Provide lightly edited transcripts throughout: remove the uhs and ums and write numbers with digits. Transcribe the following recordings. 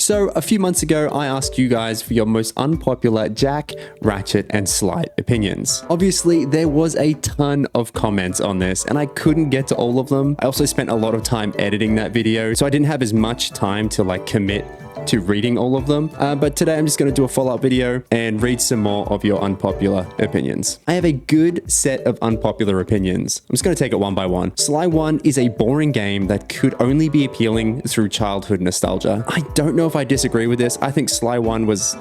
So a few months ago, I asked you guys for your most unpopular Jack, Ratchet, and Sly opinions. Obviously, there was a ton of comments on this, and I couldn't get to all of them. I also spent a lot of time editing that video, so I didn't have as much time to commit to reading all of them. But today I'm just going to do a follow-up video and read some more of your unpopular opinions. I have a good set of unpopular opinions. I'm just going to take it one by one. Sly 1 is a boring game that could only be appealing through childhood nostalgia. I don't know if I disagree with this. I think Sly 1 was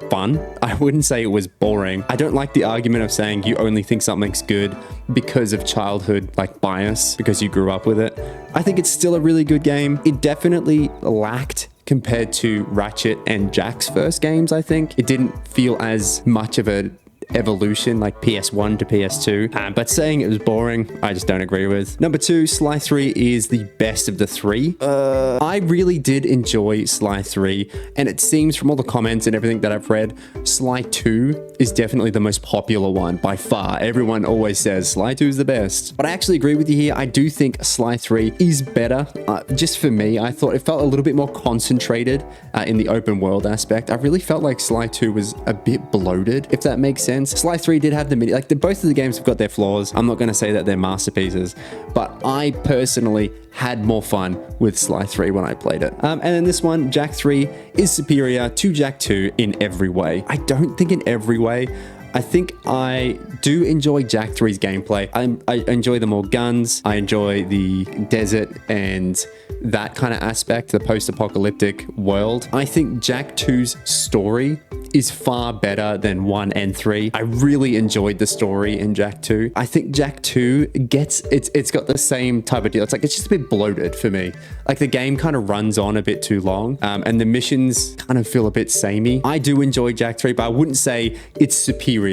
fun. I wouldn't say it was boring. I don't like the argument of saying you only think something's good because of childhood bias, because you grew up with it. I think it's still a really good game. It definitely lacked compared to Ratchet and Jack's first games. I think it didn't feel as much of a evolution like PS1 to PS2, but saying it was boring, I just don't agree with. Number 2, Sly 3 is the best of the three. I really did enjoy Sly 3, and it seems from all the comments and everything that I've read, Sly 2 is definitely the most popular one by far. Everyone always says Sly 2 is the best, but I actually agree with you here. I do think Sly 3 is better. Just for me, I thought it felt a little bit more concentrated in the open world aspect. I really felt like Sly 2 was a bit bloated, if that makes sense. Sly 3 did have the mini, both of the games have got their flaws. I'm not going to say that they're masterpieces, but I personally had more fun with Sly 3 when I played it. And then this one, Jack 3 is superior to Jack 2 in every way. I don't think in every way. I think I do enjoy Jack 3's gameplay. I enjoy the more guns. I enjoy the desert and that kind of aspect, the post-apocalyptic world. I think Jack 2's story is far better than 1 and 3. I really enjoyed the story in Jack 2. I think Jack 2 it's got the same type of deal. It's just a bit bloated for me. The game kind of runs on a bit too long, and the missions kind of feel a bit samey. I do enjoy Jack 3, but I wouldn't say it's superior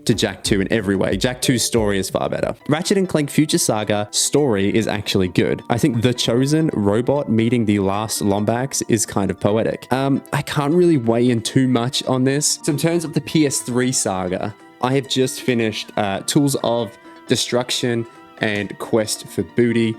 to Jack 2 in every way. Jack 2's story is far better. Ratchet and Clank Future Saga story is actually good. I think the chosen robot meeting the last Lombax is kind of poetic. I can't really weigh in too much on this. So in terms of the PS3 saga, I have just finished Tools of Destruction and Quest for Booty.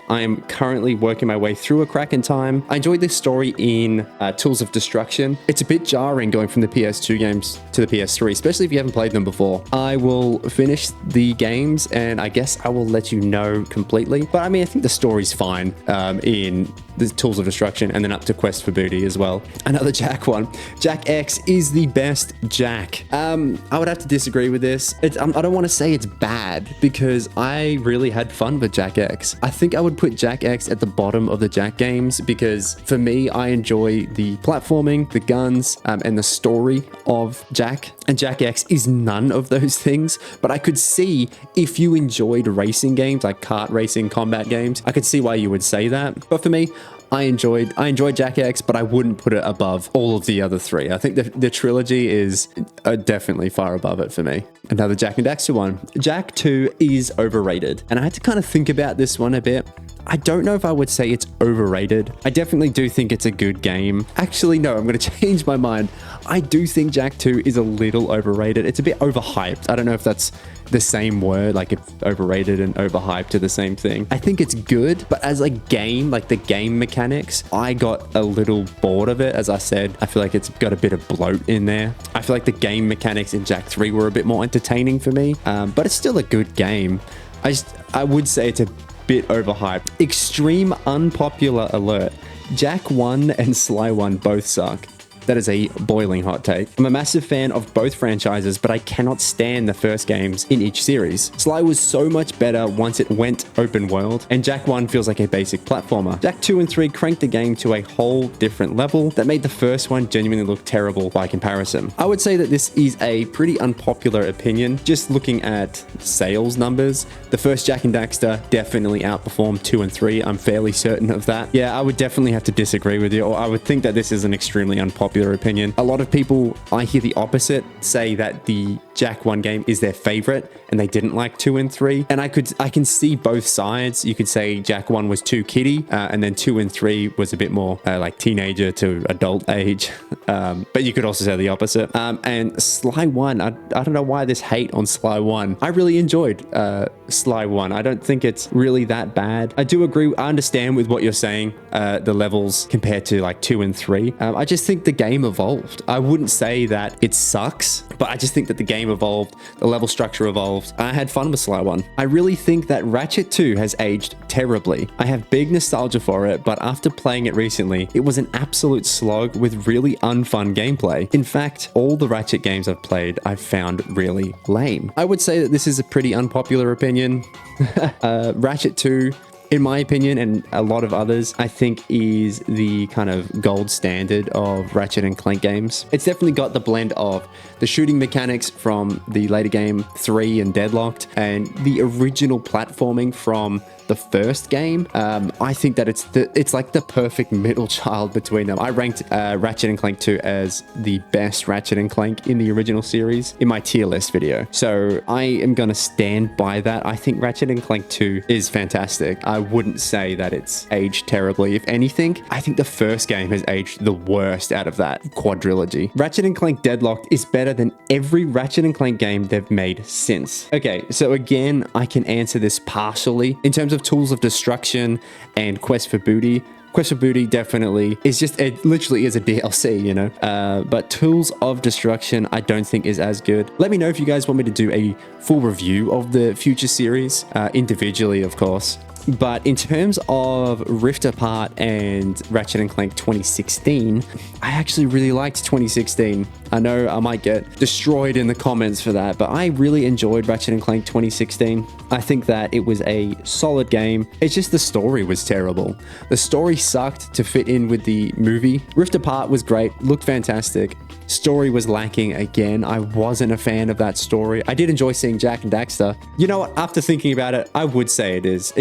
I am currently working my way through A Crack in Time. I enjoyed this story in Tools of Destruction. It's a bit jarring going from the PS2 games to the PS3, especially if you haven't played them before. I will finish the games and I guess I will let you know completely. But I mean, I think the story's fine in the Tools of Destruction and then up to Quest for Booty as well. Another Jack one. Jack X is the best Jack. I would have to disagree with this. I don't want to say it's bad because I really had fun with Jack X. I think I would put Jack X at the bottom of the Jack games because for me, I enjoy the platforming, the guns, and the story of Jack. And Jack X is none of those things, but I could see if you enjoyed racing games, like kart racing, combat games, I could see why you would say that. But for me, I enjoyed Jack X, but I wouldn't put it above all of the other three. I think the trilogy is definitely far above it for me. Another Jack and Daxter one. Jack 2 is overrated. And I had to kind of think about this one a bit. I don't know if I would say it's overrated. I definitely do think it's a good game. Actually, no, I'm going to change my mind. I do think Jack 2 is a little overrated. It's a bit overhyped. I don't know if that's the same word, if overrated and overhyped are the same thing. I think it's good, but as a game, the game mechanics, I got a little bored of it. As I said, I feel like it's got a bit of bloat in there. I feel like the game mechanics in Jack 3 were a bit more entertaining for me, but it's still a good game. I would say it's a bit overhyped. Extreme unpopular alert. Jack 1 and Sly 1 both suck. That is a boiling hot take. I'm a massive fan of both franchises, but I cannot stand the first games in each series. Sly was so much better once it went open world, and Jack 1 feels like a basic platformer. Jack 2 and 3 cranked the game to a whole different level that made the first one genuinely look terrible by comparison. I would say that this is a pretty unpopular opinion. Just looking at sales numbers, the first Jack and Daxter definitely outperformed 2 and 3. I'm fairly certain of that. Yeah, I would definitely have to disagree with you, or I would think that this is an extremely unpopular opinion. A lot of people, I hear the opposite, say that the Jak 1 game is their favorite and they didn't like 2 and 3. And I can see both sides. You could say Jak 1 was too kiddie, and then 2 and 3 was a bit more like teenager to adult age. But you could also say the opposite. And Sly 1, I don't know why this hate on Sly 1. I really enjoyed Sly 1. I don't think it's really that bad. I do agree. I understand with what you're saying, the levels compared to like 2 and 3. I just think the game evolved. I wouldn't say that it sucks, but I just think that the game evolved, the level structure evolved. I had fun with Sly 1. I really think that Ratchet 2 has aged terribly. I have big nostalgia for it, but after playing it recently, it was an absolute slog with really unfun gameplay. In fact, all the Ratchet games I've played, I've found really lame. I would say that this is a pretty unpopular opinion. Ratchet 2, in my opinion, and a lot of others, I think is the kind of gold standard of Ratchet and Clank games. It's definitely got the blend of the shooting mechanics from the later game 3 and Deadlocked, and the original platforming from the first game. I think that it's like the perfect middle child between them. I ranked Ratchet and Clank 2 as the best Ratchet and Clank in the original series in my tier list video. So I am going to stand by that. I think Ratchet and Clank 2 is fantastic. I wouldn't say that it's aged terribly. If anything, I think the first game has aged the worst out of that quadrilogy. Ratchet and Clank Deadlocked is better than every Ratchet and Clank game they've made since. Okay, so again, I can answer this partially. In terms of tools of destruction and quest for booty, Quest for Booty definitely is just, it literally is a DLC, you know? But Tools of Destruction, I don't think is as good. Let me know if you guys want me to do a full review of the future series, individually, of course. But in terms of Rift Apart and Ratchet & Clank 2016, I actually really liked 2016. I know I might get destroyed in the comments for that, but I really enjoyed Ratchet & Clank 2016. I think that it was a solid game. It's just the story was terrible. The story sucked to fit in with the movie. Rift Apart was great, looked fantastic. Story was lacking again. I wasn't a fan of that story. I did enjoy seeing Jak and Daxter. You know what? After thinking about it, I would say it is.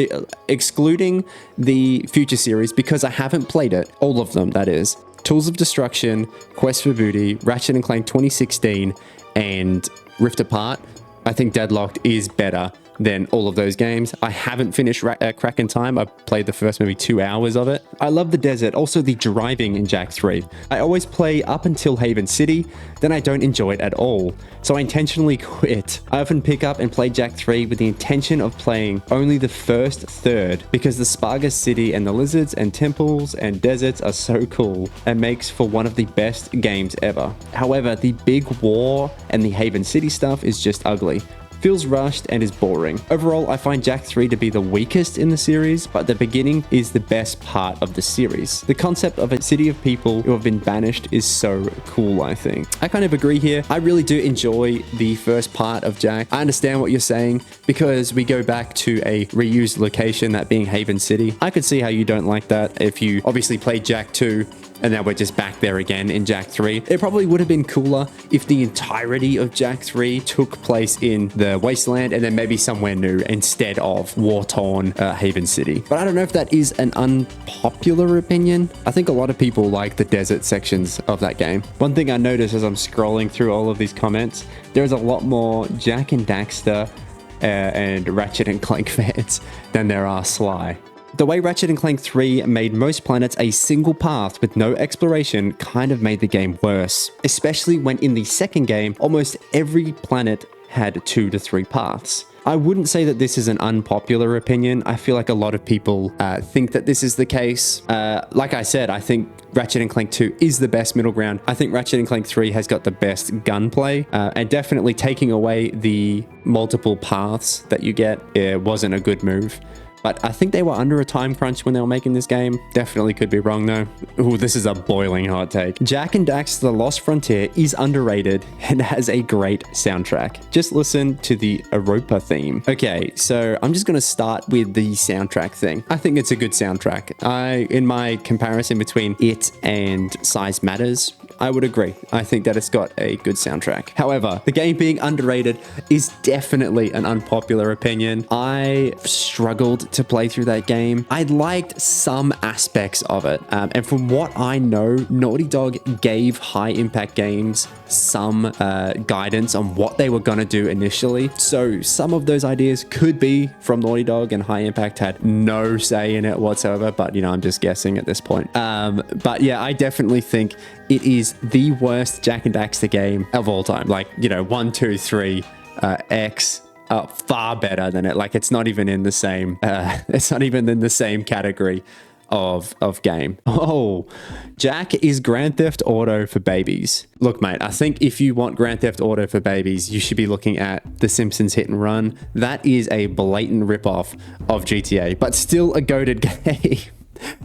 Excluding the future series, because I haven't played it, all of them, that is. Tools of Destruction, Quest for Booty, Ratchet & Clank 2016, and Rift Apart, I think Deadlocked is better than all of those games. I haven't finished Crack in Time. I played the first maybe 2 hours of it. I love the desert, also the driving in Jak 3. I always play up until Haven City, then I don't enjoy it at all. So I intentionally quit. I often pick up and play Jak 3 with the intention of playing only the first third, because the Spargus City and the lizards and temples and deserts are so cool and makes for one of the best games ever. However, the big war and the Haven City stuff is just ugly. Feels rushed and is boring. Overall, I find Jak 3 to be the weakest in the series, but the beginning is the best part of the series. The concept of a city of people who have been banished is so cool, I think. I kind of agree here. I really do enjoy the first part of Jak. I understand what you're saying, because we go back to a reused location, that being Haven City. I could see how you don't like that if you obviously played Jak 2, and now we're just back there again in Jak 3. It probably would have been cooler if the entirety of Jak 3 took place in the Wasteland and then maybe somewhere new instead of war-torn Haven City. But I don't know if that is an unpopular opinion. I think a lot of people like the desert sections of that game. One thing I noticed as I'm scrolling through all of these comments, there's a lot more Jak and Daxter and Ratchet and Clank fans than there are Sly. The way Ratchet & Clank 3 made most planets a single path with no exploration kind of made the game worse, especially when in the second game, almost every planet had 2 to 3 paths. I wouldn't say that this is an unpopular opinion. I feel like a lot of people think that this is the case. Like I said, I think Ratchet & Clank 2 is the best middle ground. I think Ratchet & Clank 3 has got the best gunplay, and definitely taking away the multiple paths that you get wasn't a good move. But I think they were under a time crunch when they were making this game. Definitely could be wrong though. Ooh, this is a boiling hot take. Jak and Daxter The Lost Frontier is underrated and has a great soundtrack. Just listen to the Europa theme. Okay, so I'm just gonna start with the soundtrack thing. I think it's a good soundtrack. In my comparison between it and Size Matters, I would agree. I think that it's got a good soundtrack. However, the game being underrated is definitely an unpopular opinion. I struggled to play through that game. I liked some aspects of it. And from what I know, Naughty Dog gave High Impact Games some guidance on what they were going to do initially. So some of those ideas could be from Naughty Dog, and High Impact had no say in it whatsoever. But, you know, I'm just guessing at this point. But yeah, I definitely think it is the worst Jak and Daxter game of all time. Like, you know, 1, 2, 3, X, far better than it. Like, it's not even in the same, category of game. Oh, Jak is Grand Theft Auto for babies. Look, mate, I think if you want Grand Theft Auto for babies, you should be looking at The Simpsons Hit and Run. That is a blatant ripoff of GTA, but still a goated game.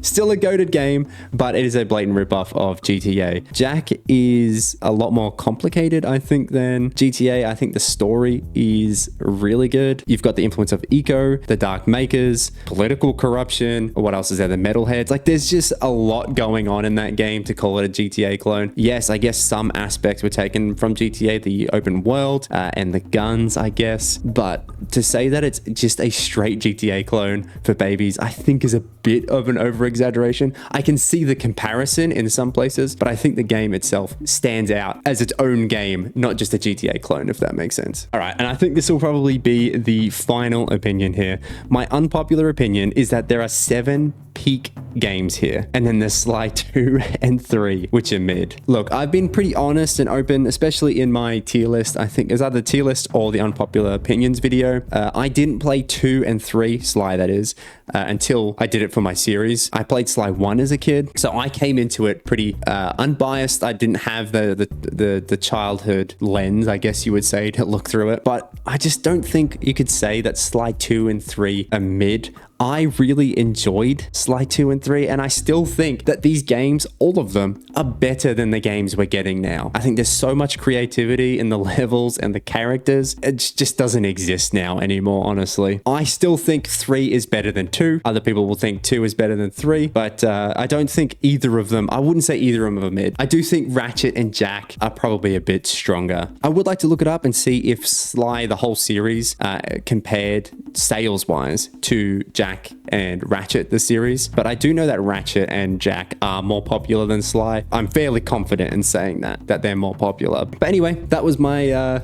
Still a goated game, but it is a blatant ripoff of GTA. Jak is a lot more complicated, I think, than GTA. I think the story is really good. You've got the influence of Eco, the Dark Makers, political corruption. What else is there? The Metalheads. Like, there's just a lot going on in that game to call it a GTA clone. Yes, I guess some aspects were taken from GTA, the open world and the guns, I guess. But to say that it's just a straight GTA clone for babies, I think is a bit of an over-exaggeration. I can see the comparison in some places, but I think the game itself stands out as its own game, not just a GTA clone, if that makes sense. All right, and I think this will probably be the final opinion here. My unpopular opinion is that there are 7 peak games here, and then there's Sly 2 and 3, which are mid. Look, I've been pretty honest and open, especially in my tier list. I think it's either the tier list or the unpopular opinions video. I didn't play 2 and 3, Sly that is, until I did it for my series. I played Sly 1 as a kid, so I came into it pretty unbiased. I didn't have the childhood lens, I guess you would say, to look through it, but I just don't think you could say that Sly 2 and 3 are mid. I really enjoyed Sly 2 and 3, and I still think that these games, all of them, are better than the games we're getting now. I think there's so much creativity in the levels and the characters. It just doesn't exist now anymore, honestly. I still think 3 is better than 2. Other people will think 2 is better than 3, but I don't think either of them, I wouldn't say either of them are mid. I do think Ratchet and Jak are probably a bit stronger. I would like to look it up and see if Sly, the whole series, compared sales-wise to Jak and Ratchet, the series, but I do know that Ratchet and Jak are more popular than Sly. I'm fairly confident in saying that they're more popular. But anyway, that was my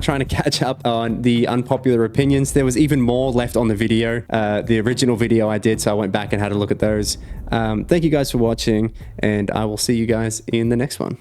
trying to catch up on the unpopular opinions. There was even more left on the video, the original video I did, so I went back and had a look at those. Thank you guys for watching, and I will see you guys in the next one.